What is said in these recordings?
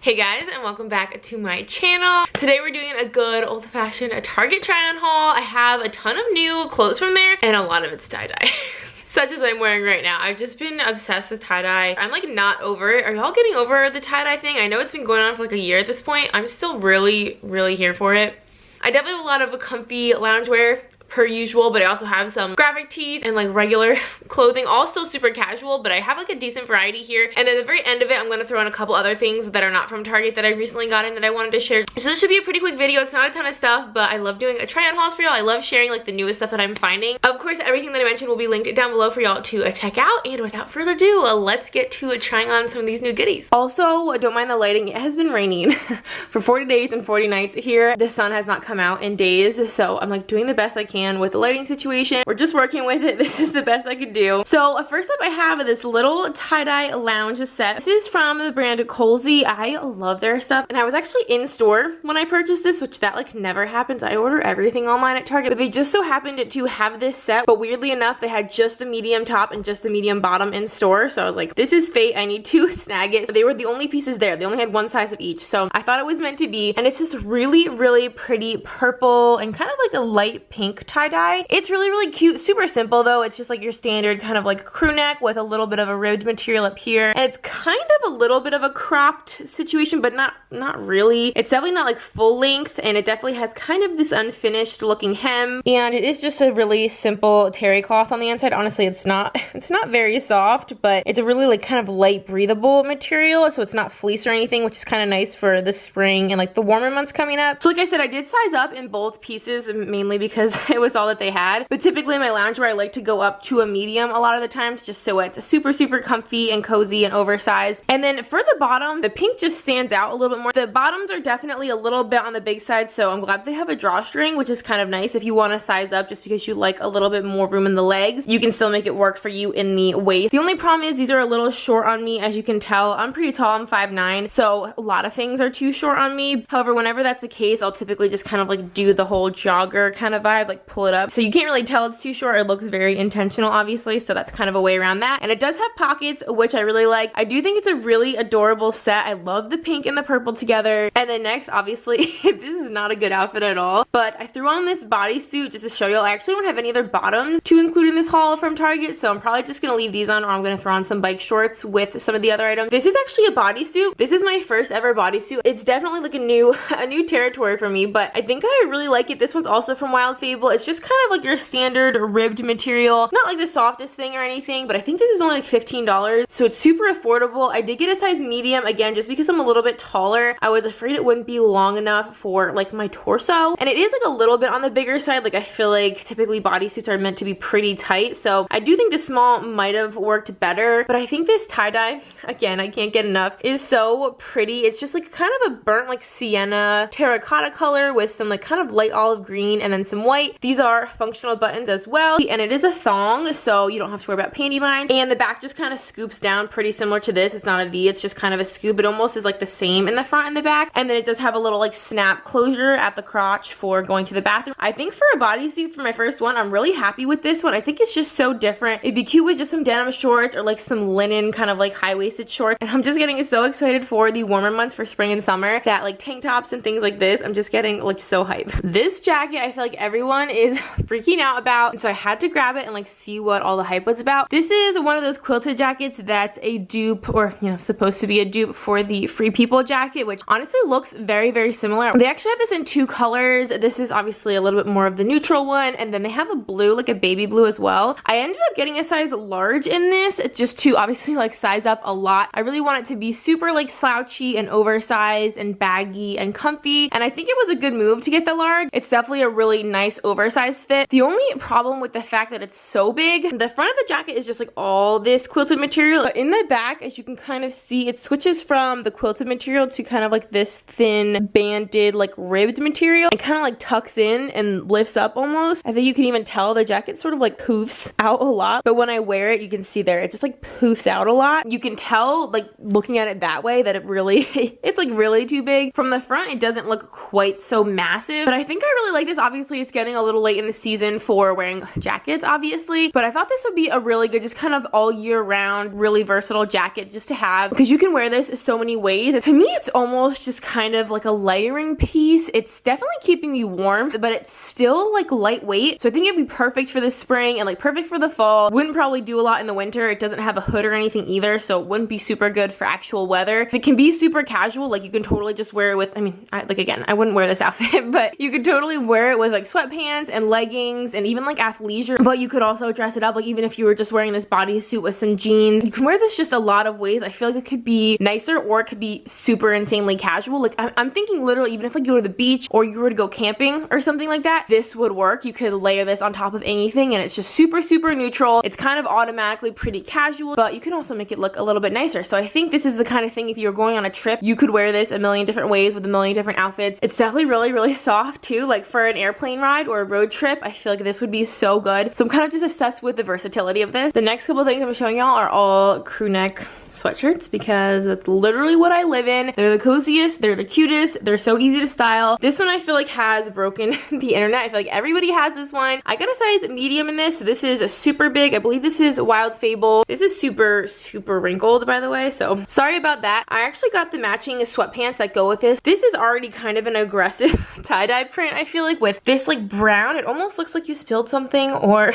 Hey guys, and welcome back to my channel. Today we're doing a good old-fashioned Target try-on haul. I have a ton of new clothes from there, and a lot of it's tie-dye. Such as I'm wearing right now. I've just been obsessed with tie-dye. I'm like not over it. Are y'all getting over the tie-dye thing? I know it's been going on for like a year at this point. I'm still really here for it. I definitely have a lot of comfy loungewear per usual, but I also have some graphic tees and like regular clothing, all still super casual, but I have like a decent variety here. And at the very end of it, I'm going to throw in a couple other things that are not from Target that I recently got in that I wanted to share. So this should be a pretty quick video. It's not a ton of stuff, but I love doing a try on hauls for y'all. I love sharing like the newest stuff that I'm finding. Of course, everything that I mentioned will be linked down below for y'all to check out. And without further ado, let's get to trying on some of these new goodies. Also, don't mind the lighting. It has been raining for 40 days and 40 nights here. The sun has not come out in days, so I'm like doing the best I can with the lighting situation. We're just working with it. This is the best I could do. So first up, I have this little tie-dye lounge set. This is from the brand Cozy. I love their stuff, and I was actually in store when I purchased this, which that like never happens. I order everything online at Target, but they just so happened to have this set, but weirdly enough, they had just the medium top and just the medium bottom in store. So I was like, this is fate. I need to snag it. So they were the only pieces there. They only had one size of each, so I thought it was meant to be. And it's this really pretty purple and kind of like a light pink tie-dye. It's really cute, super simple though. It's just like your standard kind of like crew neck with a little bit of a ribbed material up here, and it's kind of a little bit of a cropped situation, but not really. It's definitely not like full length, and it definitely has kind of this unfinished looking hem, and it is just a really simple terry cloth on the inside. Honestly, it's not very soft, but it's a really like kind of light breathable material, so it's not fleece or anything, which is kind of nice for the spring and like the warmer months coming up. So like I said, I did size up in both pieces, mainly because it was all that they had. But typically in my loungewear, I like to go up to a medium a lot of the times, just so it's super comfy and cozy and oversized. And then for the bottom, the pink just stands out a little bit more. The bottoms are definitely a little bit on the big side, so I'm glad they have a drawstring, which is kind of nice if you want to size up just because you like a little bit more room in the legs. You can still make it work for you in the waist. The only problem is these are a little short on me. As you can tell, I'm pretty tall. I'm 5'9", so a lot of things are too short on me. However, whenever that's the case, I'll typically just kind of like do the whole jogger kind of vibe, like pull it up. So you can't really tell it's too short. It looks very intentional, obviously, so that's kind of a way around that. And it does have pockets, which I really like. I do think it's a really adorable set. I love the pink and the purple together. And then next, obviously, this is not a good outfit at all, but I threw on this bodysuit just to show y'all. I actually don't have any other bottoms to include in this haul from Target, so I'm probably just gonna leave these on, or I'm gonna throw on some bike shorts with some of the other items. This is actually a bodysuit. This is my first ever bodysuit. It's definitely like a new territory for me, but I think I really like it. This one's also from Wild Fable. It's just kind of like your standard ribbed material, not like the softest thing or anything, but I think this is only like $15, so it's super affordable. I did get a size medium, again, just because I'm a little bit taller. I was afraid it wouldn't be long enough for like my torso, and it is like a little bit on the bigger side. Like I feel like typically bodysuits are meant to be pretty tight, so I do think the small might have worked better, but I think this tie-dye, again, I can't get enough, is so pretty. It's just like kind of a burnt like sienna terracotta color with some like kind of light olive green and then some white. These are functional buttons as well, and it is a thong, so you don't have to worry about panty lines. And the back just kind of scoops down pretty similar to this. It's not a V, it's just kind of a scoop. It almost is like the same in the front and the back, and then it does have a little like snap closure at the crotch for going to the bathroom. I think for a bodysuit for my first one, I'm really happy with this one. I think it's just so different. It'd be cute with just some denim shorts or like some linen kind of like high-waisted shorts, and I'm just getting so excited for the warmer months for spring and summer that like tank tops and things like this, I'm just getting like so hyped. This jacket, I feel like everyone is freaking out about, and so I had to grab it and like see what all the hype was about. This is one of those quilted jackets that's a dupe, or you know, supposed to be a dupe for the Free People jacket, which honestly looks very similar. They actually have this in two colors. This is obviously a little bit more of the neutral one, and then they have a blue, like a baby blue as well. I ended up getting a size large in this just to obviously like size up a lot. I really want it to be super like slouchy and oversized and baggy and comfy, and I think it was a good move to get the large. It's definitely a really nice oversized fit. The only problem with the fact that it's so big, the front of the jacket is just like all this quilted material, but in the back, as you can kind of see, it switches from the quilted material to kind of like this thin banded like ribbed material, and kind of like tucks in and lifts up almost. I think you can even tell the jacket sort of like poofs out a lot, but when I wear it, you can see there, it just like poofs out a lot. You can tell like looking at it that way that it really it's like really too big. From the front, it doesn't look quite so massive, but I think I really like this. Obviously it's getting a little little late in the season for wearing jackets, obviously, but I thought this would be a really good, just kind of all year round, really versatile jacket just to have, because you can wear this so many ways. To me, it's almost just kind of like a layering piece. It's definitely keeping you warm, but it's still like lightweight. So I think it'd be perfect for the spring and like perfect for the fall. Wouldn't probably do a lot in the winter. It doesn't have a hood or anything either, so it wouldn't be super good for actual weather. It can be super casual, like you can totally just wear it with, I mean, like again, I wouldn't wear this outfit, but you could totally wear it with like sweatpants and leggings and even like athleisure, but you could also dress it up, like even if you were just wearing this bodysuit with some jeans. You can wear this just a lot of ways. I feel like it could be nicer or it could be super insanely casual. Like I'm thinking literally, even if like you go to the beach or you were to go camping or something like that, this would work. You could layer this on top of anything and it's just super, super neutral. It's kind of automatically pretty casual, but you can also make it look a little bit nicer. So I think this is the kind of thing, if you're going on a trip, you could wear this a million different ways with a million different outfits. It's definitely really, really soft too. Like for an airplane ride or a road trip, I feel like this would be so good. So I'm kind of just obsessed with the versatility of this. The next couple of things I'm showing y'all are all crew neck sweatshirts because that's literally what I live in. They're the coziest, they're the cutest, they're so easy to style. This one I feel like has broken the internet. I feel like everybody has this one. I got a size medium in this, so this is a super big. I believe this is Wild Fable. This is super, super wrinkled, by the way, so sorry about that. I actually got the matching sweatpants that go with this. This is already kind of an aggressive tie-dye print, I feel like, with this like brown. It almost looks like you spilled something, or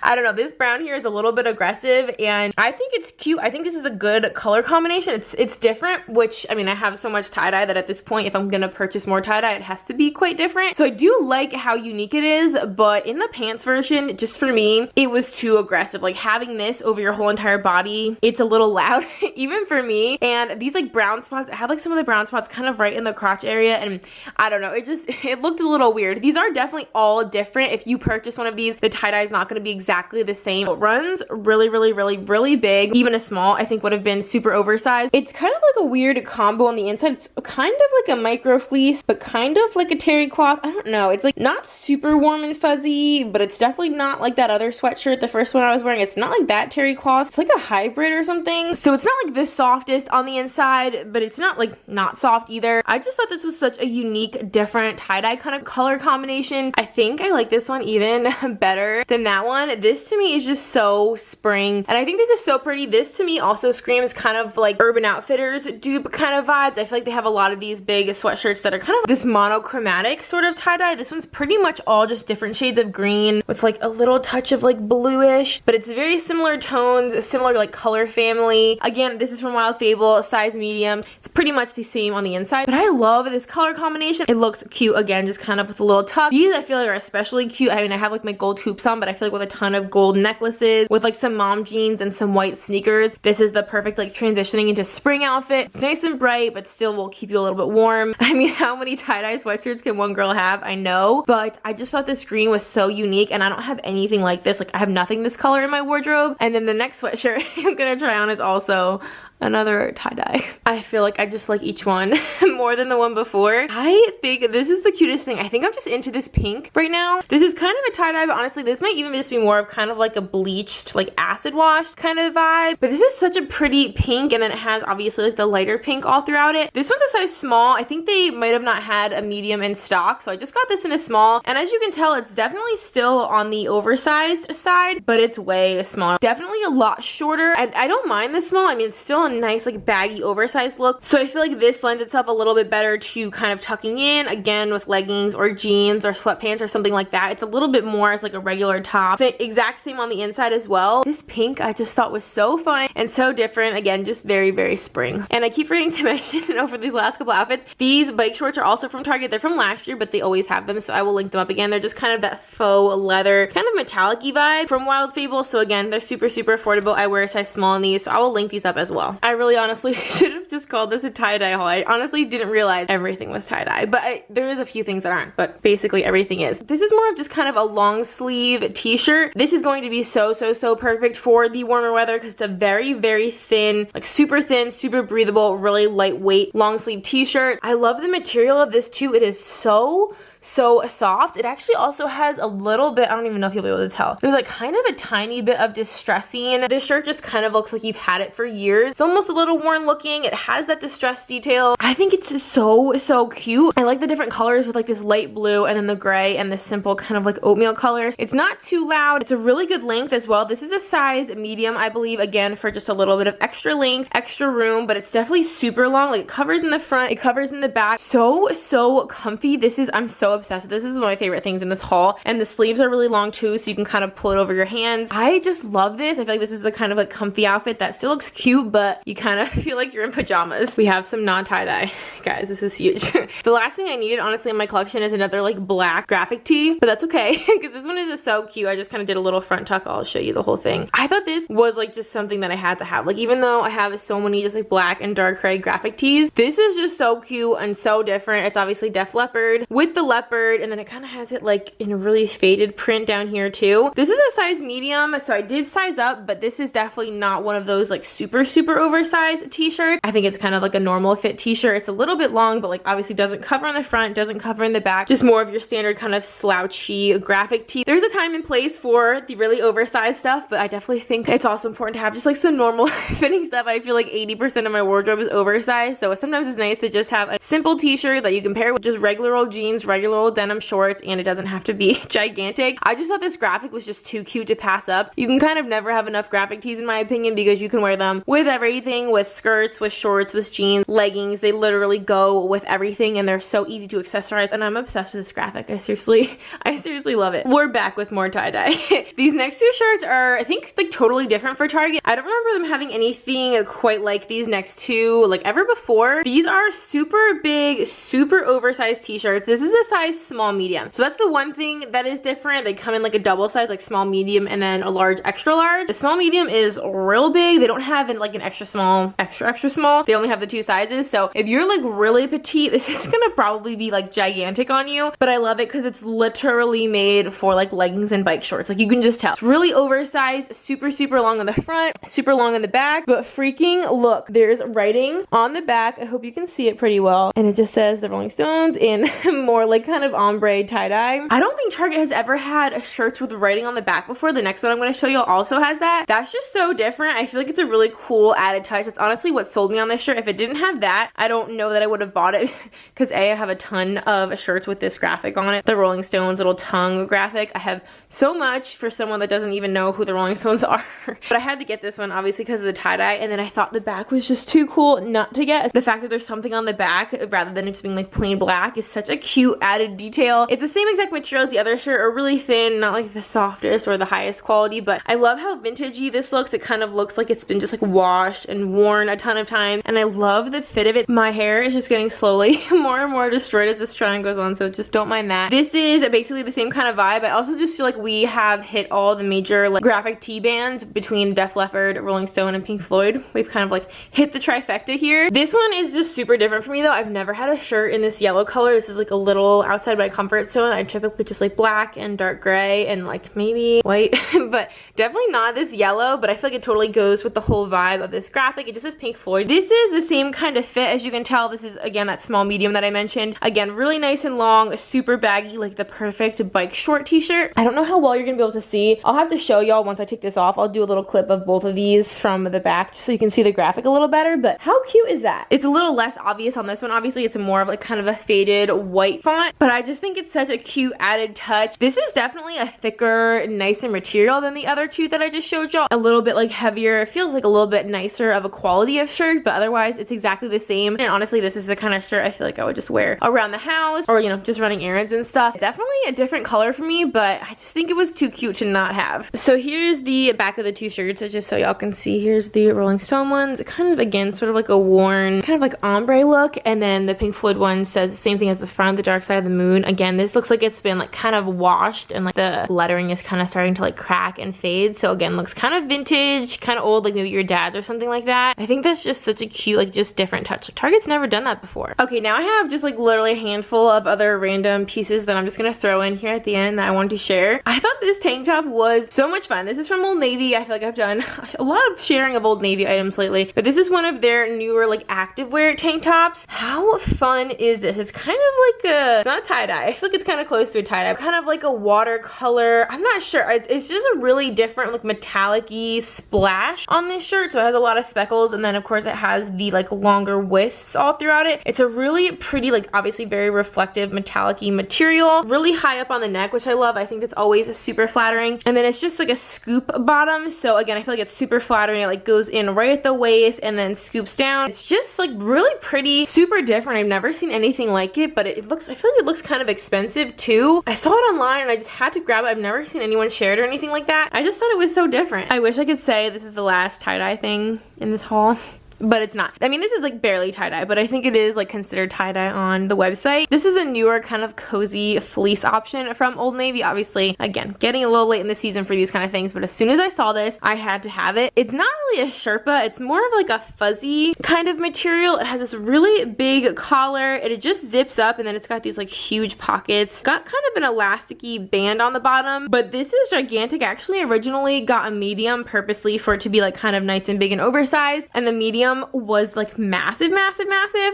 I don't know. This brown here is a little bit aggressive and I think it's cute. I think this is a good color combination. It's different, which I mean, I have so much tie-dye that at this point, if I'm gonna purchase more tie-dye, it has to be quite different. So I do like how unique it is, but in the pants version, just for me, it was too aggressive. Like having this over your whole entire body, it's a little loud, even for me. And these like brown spots, I had like some of the brown spots kind of right in the crotch area, and I don't know, it looked a little weird. These are definitely all different. If you purchase one of these, the tie-dye is not gonna be exactly the same. It runs really, really, really, really big. Even a small, I think, would have been super oversized. It's kind of like a weird combo on the inside. It's kind of like a micro fleece, but kind of like a terry cloth. I don't know. It's like not super warm and fuzzy, but it's definitely not like that other sweatshirt, the first one I was wearing. It's not like that terry cloth. It's like a hybrid or something. So it's not like the softest on the inside, but it's not like not soft either. I just thought this was such a unique, different tie-dye kind of color combination. I think I like this one even better than that one. This to me is just so spring, and I think this is so pretty. This to me also screams kind of like Urban Outfitters dupe kind of vibes. I feel like they have a lot of these big sweatshirts that are kind of this monochromatic sort of tie-dye. This one's pretty much all just different shades of green with like a little touch of like bluish, but it's very similar tones, similar like color family. Again, this is from Wild Fable, size medium. It's pretty much the same on the inside, but I love this color combination. It looks cute, again, just kind of with a little tuck. These I feel like are especially cute. I mean, I have like my gold hoops on, but I feel like with a ton of gold necklaces, with like some mom jeans and some white sneakers, this is the perfect like transitioning into spring outfit. It's nice and bright, but still will keep you a little bit warm. I mean, how many tie-dye sweatshirts can one girl have? I know, but I just thought this green was so unique, and I don't have anything like this. Like I have nothing this color in my wardrobe. And then the next sweatshirt I'm gonna try on is also another tie-dye. I feel like I just like each one more than the one before. I think this is the cutest thing. I think I'm just into this pink right now. This is kind of a tie-dye, but honestly, this might even just be more of kind of like a bleached, like acid wash kind of vibe. But this is such a pretty pink, and then it has obviously like the lighter pink all throughout it. This one's a size small. I think they might have not had a medium in stock, so I just got this in a small. And as you can tell, it's definitely still on the oversized side, but it's way smaller. Definitely a lot shorter. I don't mind this small. I mean, it's still a nice like baggy oversized look, so I feel like this lends itself a little bit better to kind of tucking in, again, with leggings or jeans or sweatpants or something like that. It's a little bit more as like a regular top. It's the exact same on the inside as well. This pink I just thought was so fun and so different. Again, just very, very spring. And I keep forgetting to mention over these last couple outfits, these bike shorts are also from Target. They're from last year, but they always have them, so I will link them up again. They're just kind of that faux leather, kind of metallic-y vibe from Wild Fable. So again, they're super, super affordable. I wear a size small in these, so I will link these up as well. I really honestly should have just called this a tie-dye haul. I honestly didn't realize everything was tie-dye, but there is a few things that aren't, but basically everything is. This is more of just kind of a long sleeve t-shirt. This is going to be so, so, so perfect for the warmer weather because it's a very, very thin, like super thin, super breathable, really lightweight long sleeve t-shirt. I love the material of this too. It is so so soft. It actually also has a little bit, I don't even know if you'll be able to tell, there's like kind of a tiny bit of distressing. This shirt just kind of looks like you've had it for years. It's almost a little worn looking. It has that distress detail. I think it's just so cute. I like the different colors with like this light blue and then the gray and the simple kind of like oatmeal colors. It's not too loud. It's a really good length as well. This is a size medium, I believe, again for just a little bit of extra length, extra room, but it's definitely super long. Like it covers in the front, it covers in the back. So comfy. This is, I'm so obsessed with this. This is one of my favorite things in this haul. And the sleeves are really long too, so you can kind of pull it over your hands. I just love this. I feel like this is the kind of like comfy outfit that still looks cute, but you kind of feel like you're in pajamas. We have some non-tie-dye. Guys, this is huge. The last thing I needed, honestly, in my collection is another like black graphic tee, but that's okay because this one is just so cute. I just kind of did a little front tuck. I'll show you the whole thing. I thought this was like just something that I had to have. Like even though I have so many just like black and dark gray graphic tees, this is just so cute and so different. It's obviously def leopard with the leopard, and then it kind of has it like in a really faded print down here too. This is a size medium, so I did size up, but this is definitely not one of those like super oversized t-shirts. I think it's kind of like a normal fit t-shirt. It's a little bit long, but like obviously doesn't cover on the front, doesn't cover in the back, just more of your standard kind of slouchy graphic tee. There's a time and place for the really oversized stuff, but I definitely think it's also important to have just like some normal fitting stuff. I feel like 80% of my wardrobe is oversized, so sometimes it's nice to just have a simple t-shirt that you can pair with just regular old jeans, regular old denim shorts, and it doesn't have to be gigantic. I just thought this graphic was just too cute to pass up. You can kind of never have enough graphic tees in my opinion because you can wear them with everything, with skirts, with shorts, with jeans, leggings. They literally go with everything and they're so easy to accessorize, and I'm obsessed with this graphic. I seriously love it. We're back with more tie-dye. These next two shirts are, I think, like totally different for Target. I don't remember them having anything quite like these next two like ever before. These are super big, super oversized t-shirts. This is a size small medium, so that's the one thing that is different. They come in like a double size, like small medium and then a large extra large. The small medium is real big. They don't have like an extra small, extra small. They only have the two sizes, so if you're like really petite, this is gonna probably be like gigantic on you, but I love it because it's literally made for like leggings and bike shorts. Like you can just tell it's really oversized, super long on the front, super long in the back, but freaking look, there's writing on the back. I hope you can see it pretty well, and it just says the Rolling Stones in more like kind of ombre tie-dye. I don't think Target has ever had a shirt with writing on the back before. The next one I'm going to show you also has that. That's just so different. I feel like it's a really cool added touch. It's honestly what sold me on this shirt. If it didn't have that, I don't know that I would have bought it because I have a ton of shirts with this graphic on it, the Rolling Stones little tongue graphic. I have so much for someone that doesn't even know who the Rolling Stones are. But I had to get this one obviously because of the tie-dye, and then I thought the back was just too cool not to get. The fact that there's something on the back rather than it just being like plain black is such a cute added detail. It's the same exact material as the other shirt, or really thin, not like the softest or the highest quality, but I love how vintagey this looks. It kind of looks like it's been just like washed and worn a ton of times, and I love the fit of it. My hair is just getting slowly more and more destroyed as this trying goes on, so just don't mind that. This is basically the same kind of vibe. I also just feel like we have hit all the major like graphic tee bands between Def Leppard, Rolling Stone, and Pink Floyd. We've kind of like hit the trifecta here. This one is just super different for me though. I've never had a shirt in this yellow color. This is like a little outside my comfort zone. I typically just like black and dark gray and like maybe white, but definitely not this yellow, but I feel like it totally goes with the whole vibe of this graphic. It just says Pink Floyd. This is the same kind of fit, as you can tell. This is again that small medium that I mentioned. Again, really nice and long, super baggy, like the perfect bike short t-shirt. I don't know how well you're gonna be able to see. I'll have to show y'all once I take this off. I'll do a little clip of both of these from the back just so you can see the graphic a little better, but how cute is that? It's a little less obvious on this one. Obviously it's more of like kind of a faded white font, but I just think it's such a cute added touch. This is definitely a thicker, nicer material than the other two that I just showed y'all. A little bit like heavier. It feels like a little bit nicer of a quality of shirt, but otherwise it's exactly the same. And honestly, this is the kind of shirt I feel like I would just wear around the house or, you know, just running errands and stuff. It's definitely a different color for me, but I just think it was too cute to not have. So here's the back of the two shirts, just so y'all can see. Here's the Rolling Stone ones. It kind of, again, sort of like a worn, kind of like ombre look. And then the Pink Floyd one says the same thing as the front, the Dark Side of the Moon. Again, this looks like it's been like kind of washed and like the lettering is kind of starting to like crack and fade. So again, looks kind of vintage, kind of old, like maybe your dad's or something like that. I think that's just such a cute, like just different touch. Like Target's never done that before. Okay, now I have just like literally a handful of other random pieces that I'm just gonna throw in here at the end that I wanted to share. I thought this tank top was so much fun. This is from Old Navy. I feel like I've done a lot of sharing of Old Navy items lately, but this is one of their newer like activewear tank tops. How fun is this? It's kind of like a not tie-dye. I feel like it's kind of close to a tie-dye. Kind of like a watercolor. I'm not sure. It's just a really different like metallic-y splash on this shirt. So it has a lot of speckles, and then of course it has the like longer wisps all throughout it. It's a really pretty, like obviously very reflective metallic-y material. Really high up on the neck, which I love. I think that's always super flattering. And then it's just like a scoop bottom. So again, I feel like it's super flattering. It like goes in right at the waist and then scoops down. It's just like really pretty, super different. I've never seen anything like it, but I feel like it looks kind of expensive too. I saw it online and I just had to grab it. I've never seen anyone share it or anything like that. I just thought it was so different. I wish I could say this is the last tie-dye thing in this haul, but it's not. I mean, this is like barely tie-dye, but I think it is like considered tie-dye on the website. This is a newer kind of cozy fleece option from Old Navy. Obviously, again, getting a little late in the season for these kind of things, but as soon as I saw this, I had to have it. It's not really a Sherpa. It's more of like a fuzzy kind of material. It has this really big collar. It just zips up, and then it's got these like huge pockets. Got kind of an elasticy band on the bottom, but this is gigantic. I actually originally got a medium purposely for it to be like kind of nice and big and oversized, and the medium was like massive.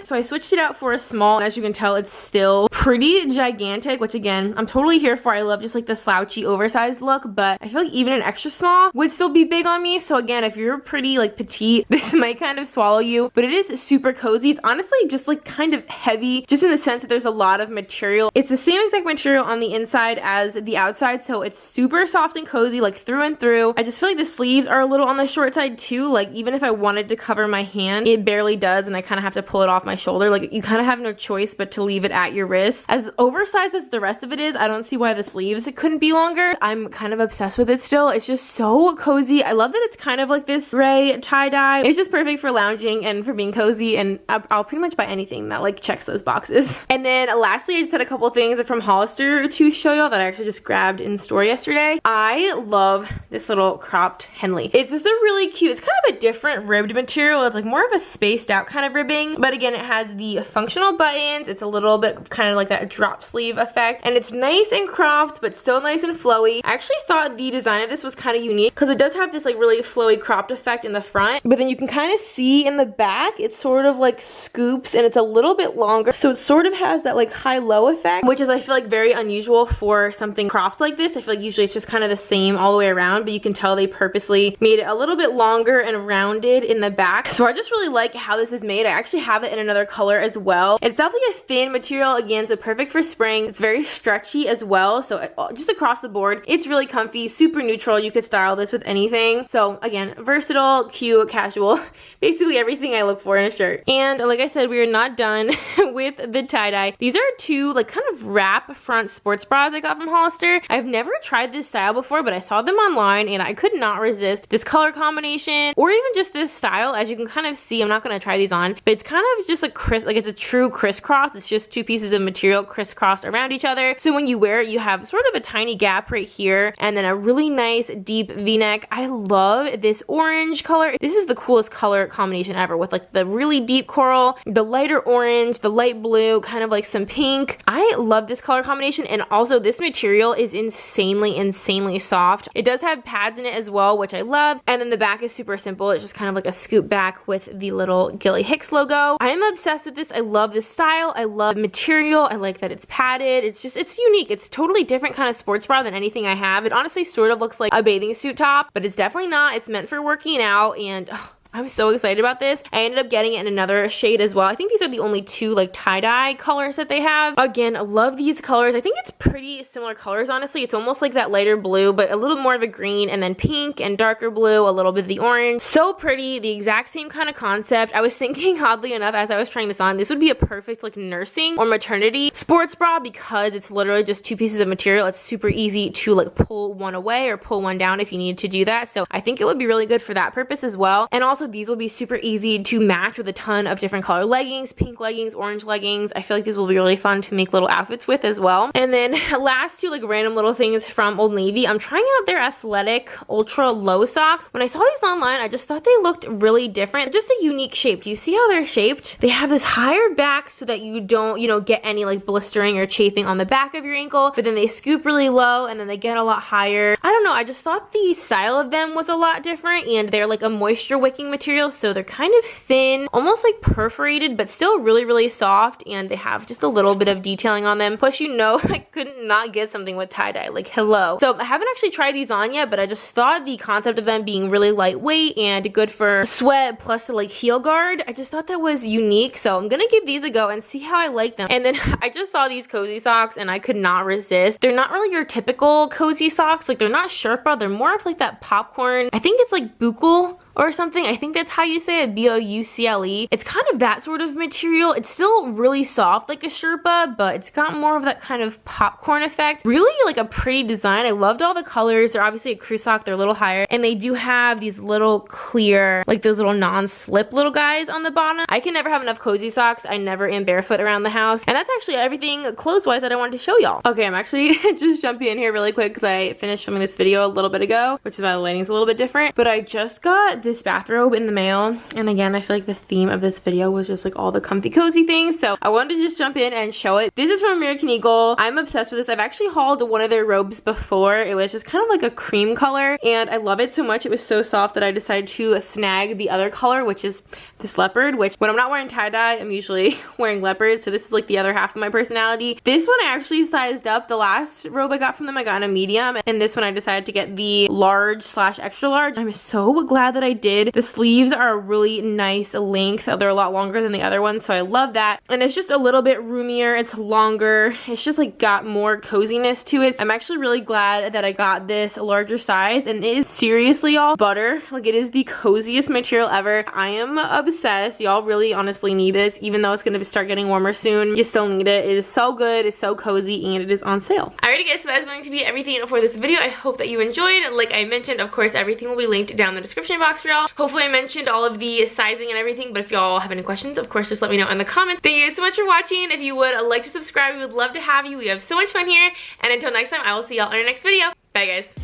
So I switched it out for a small. As you can tell, it's still pretty gigantic, which again, I'm totally here for. I love just like the slouchy oversized look, but I feel like even an extra small would still be big on me. So again, if you're pretty like petite, this might kind of swallow you, but it is super cozy. It's honestly just like kind of heavy, just in the sense that there's a lot of material. It's the same exact material on the inside as the outside, so it's super soft and cozy, like through and through. I just feel like the sleeves are a little on the short side too. Like even if I wanted to cover my hand, it barely does, and I kind of have to pull it off my shoulder. Like you kind of have no choice but to leave it at your wrist. As oversized as the rest of it is, I don't see why the sleeves couldn't be longer. I'm kind of obsessed with it still. It's just so cozy. I love that it's kind of like this gray tie-dye. It's just perfect for lounging and for being cozy, and I'll pretty much buy anything that like checks those boxes. And then lastly, I just had a couple things from Hollister to show y'all that I actually just grabbed in store yesterday. I love this little cropped Henley. It's just a really cute, it's kind of a different ribbed material. It's like more of a spaced out kind of ribbing, but again, it has the functional buttons. It's a little bit kind of like that drop sleeve effect, and it's nice and cropped but still nice and flowy. I actually thought the design of this was kind of unique because it does have this like really flowy cropped effect in the front, but then you can kind of see in the back it sort of like scoops and it's a little bit longer, so it sort of has that like high-low effect, which is I feel like very unusual for something cropped like this. I feel like usually it's just kind of the same all the way around, but you can tell they purposely made it a little bit longer and rounded in the back. So I just really like how this is made. I actually have it in another color as well. It's definitely a thin material, again, so perfect for spring. It's very stretchy as well, so just across the board, it's really comfy, super neutral. You could style this with anything. So again, versatile, cute, casual, basically everything I look for in a shirt. And like I said, we are not done with the tie-dye. These are two like kind of wrap front sports bras I got from Hollister. I've never tried this style before, but I saw them online and I could not resist this color combination or even just this style. As you can kind of see, I'm not going to try these on, but it's kind of just like it's a true crisscross. It's just two pieces of material crisscrossed around each other. So when you wear it, you have sort of a tiny gap right here and then a really nice deep V-neck. I love this orange color. This is the coolest color combination ever, with like the really deep coral, the lighter orange, the light blue, kind of like some pink. I love this color combination, and also this material is insanely soft. It does have pads in it as well, which I love, and then the back is super simple. It's just kind of like a scoop back with the little Gilly Hicks logo. I am obsessed with this. I love this style. I love the material. I like that it's padded. It's unique. It's a totally different kind of sports bra than anything I have. It honestly sort of looks like a bathing suit top, but it's definitely not. It's meant for working out, and I'm so excited about this. I ended up getting it in another shade as well. I think these are the only two like tie-dye colors that they have. Again, I love these colors. I think it's pretty similar colors, honestly. It's almost like that lighter blue, but a little more of a green, and then pink and darker blue, a little bit of the orange. So pretty, the exact same kind of concept. I was thinking, oddly enough, as I was trying this on, this would be a perfect like nursing or maternity sports bra because it's literally just two pieces of material. It's super easy to like pull one away or pull one down if you needed to do that. So I think it would be really good for that purpose as well. And also these will be super easy to match with a ton of different color leggings, pink leggings, orange leggings. I feel like these will be really fun to make little outfits with as well. And then last two like random little things from Old Navy. I'm trying out their athletic ultra low socks. When I saw these online, I just thought they looked really different. Just a unique shape. Do you see how they're shaped? They have this higher back so that you don't, get any like blistering or chafing on the back of your ankle, but then they scoop really low and then they get a lot higher. I don't know. I just thought the style of them was a lot different, and they're like a moisture wicking material, so they're kind of thin, almost like perforated, but still really, really soft, and they have just a little bit of detailing on them. Plus, you know, I could not get something with tie-dye, like hello. So I haven't actually tried these on yet, but I just thought the concept of them being really lightweight and good for sweat plus the like heel guard, I just thought that was unique. So I'm gonna give these a go and see how I like them. And then I just saw these cozy socks and I could not resist. They're not really your typical cozy socks, like they're not Sherpa, they're more of like that popcorn, I think it's like buckle or something. I think that's how you say it, B-O-U-C-L-E. It's kind of that sort of material. It's still really soft like a Sherpa, but it's got more of that kind of popcorn effect. Really like a pretty design. I loved all the colors. They're obviously a crew sock, they're a little higher, and they do have these little clear, like those little non-slip little guys on the bottom. I can never have enough cozy socks. I never am barefoot around the house. And that's actually everything clothes-wise that I wanted to show y'all. Okay, I'm actually just jumping in here really quick because I finished filming this video a little bit ago, which is why the lighting's a little bit different. But I just got this bathrobe in the mail, and again, I feel like the theme of this video was just like all the comfy cozy things, so I wanted to just jump in and show it. This is from American Eagle. I'm obsessed with this. I've actually hauled one of their robes before. It was just kind of like a cream color, and I love it so much. It was so soft that I decided to snag the other color, which is this leopard, which when I'm not wearing tie-dye, I'm usually wearing leopard, so this is like the other half of my personality. This one I actually sized up. The last robe I got from them, I got in a medium, and this one I decided to get the large / extra large. I'm so glad that I did. The sleeves are a really nice length. They're a lot longer than the other ones, so I love that. And it's just a little bit roomier. It's longer. It's just like got more coziness to it. I'm actually really glad that I got this larger size, and it is seriously all butter. Like, it is the coziest material ever. I am obsessed. Y'all really honestly need this. Even though it's going to start getting warmer soon, you still need it. It is so good. It's so cozy, and it is on sale. Alrighty guys, so that's going to be everything for this video. I hope that you enjoyed. Like I mentioned, of course, everything will be linked down in the description box for y'all. Hopefully I mentioned all of the sizing and everything, but if y'all have any questions, of course, just let me know in the comments. Thank you guys so much for watching. If you would like to subscribe, we would love to have you. We have so much fun here, and until next time, I will see y'all in our next video. Bye guys.